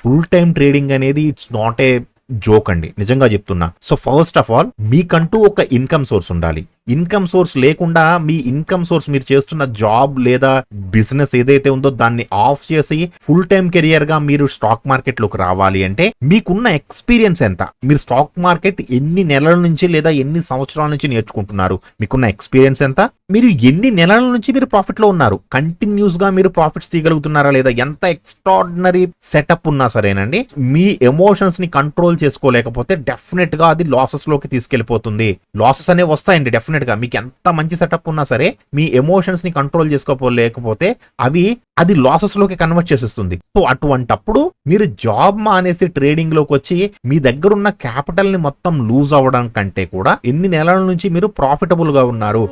Full time trading అనేది it's not a joke అండి, నిజంగా చెప్తున్నా. సో ఫస్ట్ ఆఫ్ ఆల్ మీకంటూ ఒక ఇన్కమ్ సోర్స్ ఉండాలి. ఇన్కమ్ సోర్స్ లేకుండా మీ ఇన్కమ్ సోర్స్ మీరు చేస్తున్న జాబ్ లేదా బిజినెస్ ఏదైతే ఉందో దాన్ని ఆఫ్ చేసి ఫుల్ టైం కెరియర్ గా మీరు స్టాక్ మార్కెట్ లోకి రావాలి అంటే మీకున్న ఎక్స్పీరియన్స్ ఎంత, మీరు స్టాక్ మార్కెట్ ఎన్ని నెలల నుంచి లేదా ఎన్ని సంవత్సరాల నుంచి నేర్చుకుంటున్నారు, మీకున్న ఎక్స్పీరియన్స్ ఎంత, మీరు ఎన్ని నెలల నుంచి మీరు ప్రాఫిట్ లో ఉన్నారు, కంటిన్యూస్ గా మీరు ప్రాఫిట్స్ తీయగలుగుతున్నారా లేదా, ఎంత ఎక్స్ట్రాడినరీ సెటప్ ఉన్నా సరేనండి, మీ ఎమోషన్స్ ని కంట్రోల్ చేసుకోలేకపోతే డెఫినెట్ గా అది లాసెస్ లోకి తీసుకెళ్లిపోతుంది. లాసెస్ అనేవి వస్తాయండి డెఫినెట్ గా, మీకు ఎంత మంచి సెటప్ ఉన్నా సరే మీ ఎమోషన్స్ ని కంట్రోల్ చేసుకోలేకపోతే అది లాసెస్ లోకి కన్వర్ట్ చేసేస్తుంది. సో అటువంటప్పుడు మీరు జాబ్ మానేసి ట్రేడింగ్ లోకి వచ్చి మీ దగ్గర ఉన్న క్యాపిటల్ ని మొత్తం లూజ్ అవ్వడం కంటే కూడా ఎన్ని నెలల నుంచి మీరు ప్రాఫిటబుల్ గా ఉన్నారు.